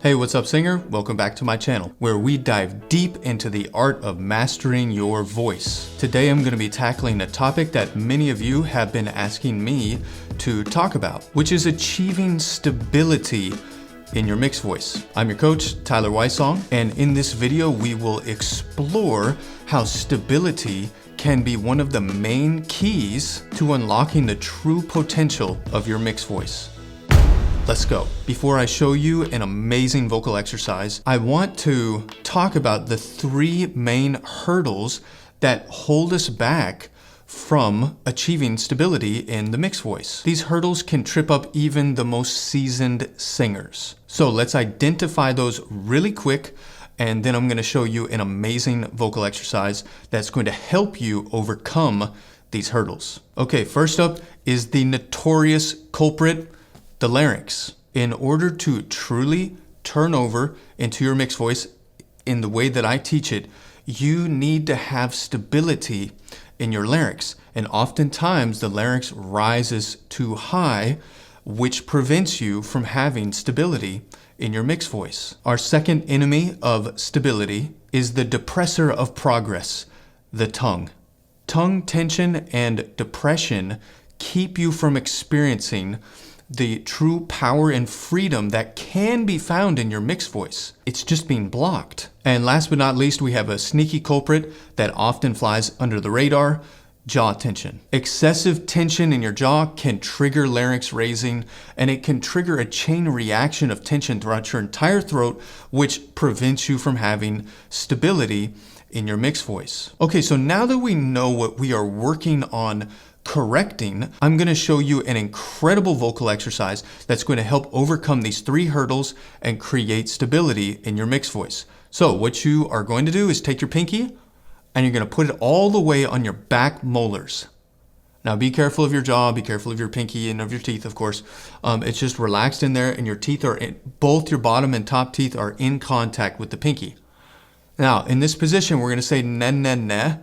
Hey, what's up, singer? Welcome back to my channel, where we dive deep into the art of mastering your voice. Today, I'm going to be tackling a topic that many of you have been asking me to talk about, which is achieving stability in your mixed voice. I'm your coach, Tyler Wysong, and in this video, we will explore how stability can be one of the main keys to unlocking the true potential of your mixed voice. Let's go. Before I show you an amazing vocal exercise, I want to talk about the three main hurdles that hold us back from achieving stability in the mixed voice. These hurdles can trip up even the most seasoned singers. So let's identify those really quick, and then I'm going to show you an amazing vocal exercise that's going to help you overcome these hurdles. Okay, first up is the notorious culprit, the larynx. In order to truly turn over into your mixed voice in the way that I teach it, you need to have stability in your larynx. And oftentimes the larynx rises too high, which prevents you from having stability in your mixed voice. Our second enemy of stability is the depressor of progress, the tongue. Tongue tension and depression keep you from experiencing the true power and freedom that can be found in your mixed voice. It's just being blocked. And last but not least, we have a sneaky culprit that often flies under the radar, jaw tension. Excessive tension in your jaw can trigger larynx raising, and it can trigger a chain reaction of tension throughout your entire throat, which prevents you from having stability in your mixed voice. Okay, so now that we know what we are working on correcting, I'm going to show you an incredible vocal exercise that's going to help overcome these three hurdles and create stability in your mixed voice. So what you are going to do is take your pinky and you're going to put it all the way on your back molars. Now be careful of your jaw, be careful of your pinky and of your teeth, of course. It's just relaxed in there, and your teeth are both your bottom and top teeth are in contact with the pinky. Now in this position, we're going to say na na na.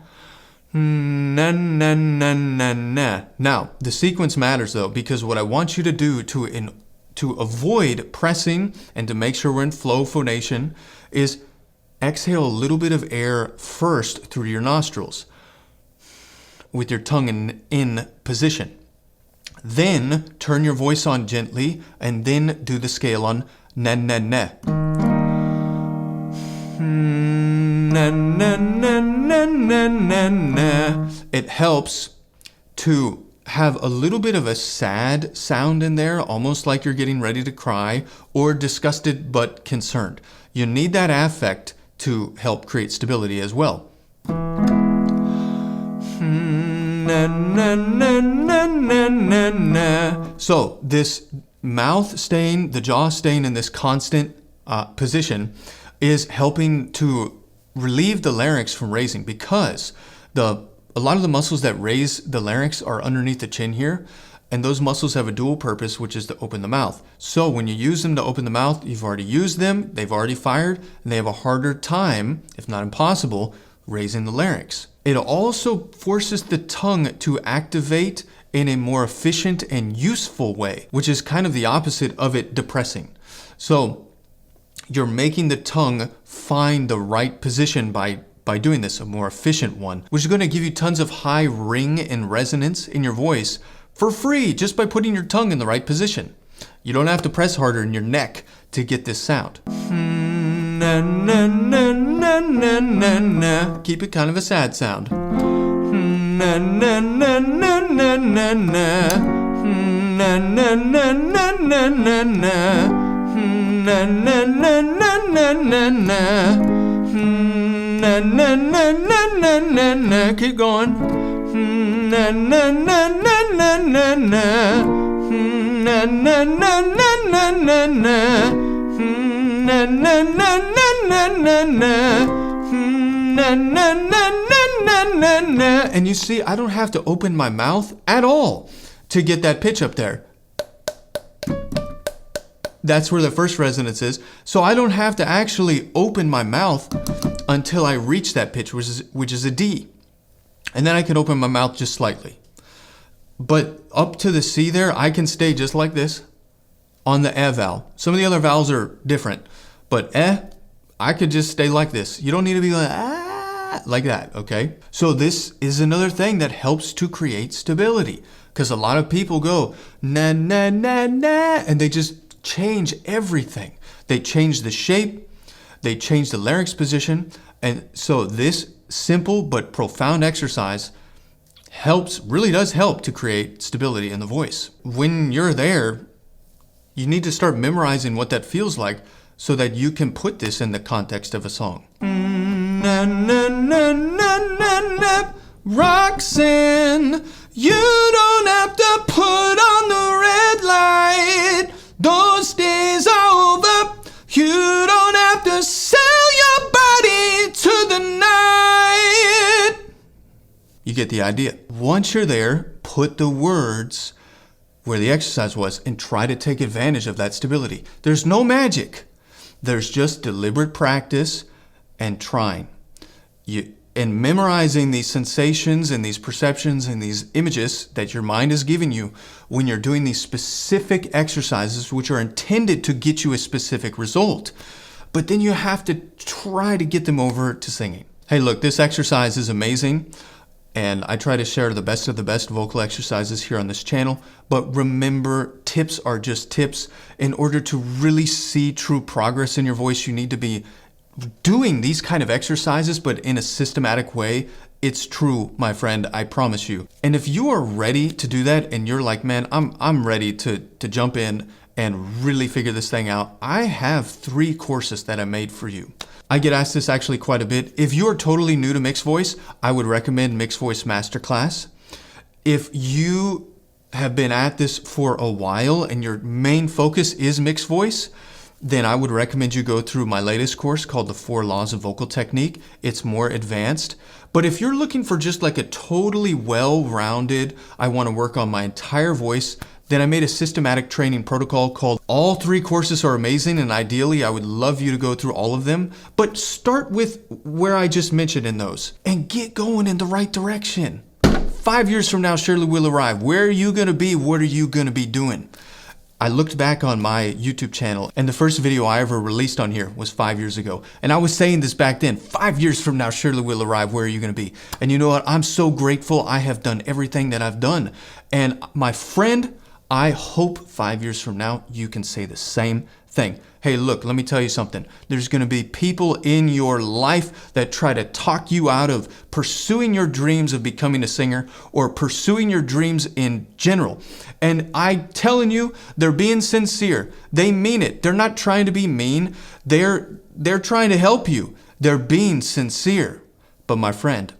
Na, na, na, na, na. Now, the sequence matters though, because what I want you to do to avoid pressing and to make sure we're in flow phonation is exhale a little bit of air first through your nostrils with your tongue in position. Then turn your voice on gently and then do the scale on na, na, na. Na, na, na, na, na, na, na. It helps to have a little bit of a sad sound in there, almost like you're getting ready to cry or disgusted but concerned. You need that affect to help create stability as well. Na, na, na, na, na, na, na. So this mouth staying, the jaw staying in this constant position is helping to relieve the larynx from raising, because a lot of the muscles that raise the larynx are underneath the chin here, and those muscles have a dual purpose, which is to open the mouth. So when you use them to open the mouth, you've already used them, they've already fired, and they have a harder time, if not impossible, raising the larynx. It also forces the tongue to activate in a more efficient and useful way, which is kind of the opposite of it depressing. So you're making the tongue find the right position by doing this, a more efficient one, which is going to give you tons of high ring and resonance in your voice for free just by putting your tongue in the right position. You don't have to press harder in your neck to get this sound. Na, na, na, na, na, na, na. Keep it kind of a sad sound. Na, na, na, na, na, na, na. Na, na, na, na, na, na, na. Na na na na na na na. Na na na na na na na. Keep going. Na na na na na na na. Na na na na na na na. Na na na na na na na. Na na na na na na. And you see, I don't have to open my mouth at all to get that pitch up there. That's where the first resonance is. So I don't have to actually open my mouth until I reach that pitch, which is a D. And then I can open my mouth just slightly. But up to the C there, I can stay just like this on the E vowel. Some of the other vowels are different. But I could just stay like this. You don't need to be like that, okay? So this is another thing that helps to create stability, because a lot of people go na na na na and they just change everything. They change the shape, they change the larynx position, and so this simple but profound exercise really does help to create stability in the voice. When you're there, you need to start memorizing what that feels like so that you can put this in the context of a song. Na, na, na, na, na, na. Roxanne, you don't have to put on the red light. Those days are over. You don't have to sell your body to the night. You get the idea. Once you're there, put the words where the exercise was and try to take advantage of that stability. There's no magic. There's just deliberate practice and trying. And memorizing these sensations and these perceptions and these images that your mind is giving you when you're doing these specific exercises, which are intended to get you a specific result. But then you have to try to get them over to singing. Hey, look, this exercise is amazing. And I try to share the best of the best vocal exercises here on this channel. But remember, tips are just tips. In order to really see true progress in your voice, you need to be doing these kind of exercises, but in a systematic way. It's true, my friend, I promise you. And if you are ready to do that and you're like, man, I'm ready to jump in and really figure this thing out, I have 3 courses that I made for you. I get asked this actually quite a bit. If you are totally new to mixed voice, I would recommend Mixed Voice Masterclass. If you have been at this for a while and your main focus is mixed voice, then I would recommend you go through my latest course called The 4 Laws of Vocal Technique. It's more advanced. But if you're looking for just like a totally well-rounded, I want to work on my entire voice, then I made a systematic training protocol called all 3 courses are amazing, and ideally I would love you to go through all of them. But start with where I just mentioned in those and get going in the right direction. 5 years from now, Shirley will arrive. Where are you going to be? What are you going to be doing? I looked back on my YouTube channel and the first video I ever released on here was 5 years ago. And I was saying this back then, 5 years from now, Shirley will arrive. Where are you going to be? And you know what? I'm so grateful I have done everything that I've done. And my friend, I hope 5 years from now, you can say the same thing. Hey, look, let me tell you something. There's going to be people in your life that try to talk you out of pursuing your dreams of becoming a singer or pursuing your dreams in general. And I'm telling you, they're being sincere. They mean it. They're not trying to be mean. They're trying to help you. They're being sincere. But my friend,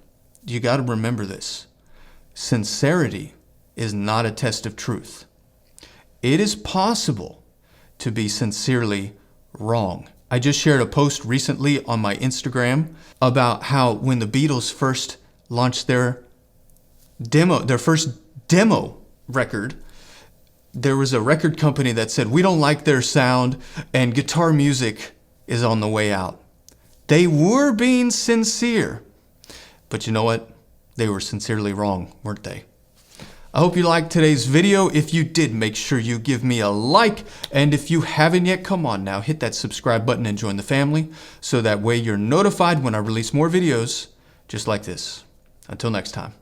you got to remember this. Sincerity is not a test of truth. It is possible to be sincerely wrong. I just shared a post recently on my Instagram about how when the Beatles first launched their first demo record, there was a record company that said, we don't like their sound and guitar music is on the way out. They were being sincere, but you know what? They were sincerely wrong, weren't they? I hope you liked today's video. If you did, make sure you give me a like. And if you haven't yet, come on now, hit that subscribe button and join the family. So that way you're notified when I release more videos just like this. Until next time.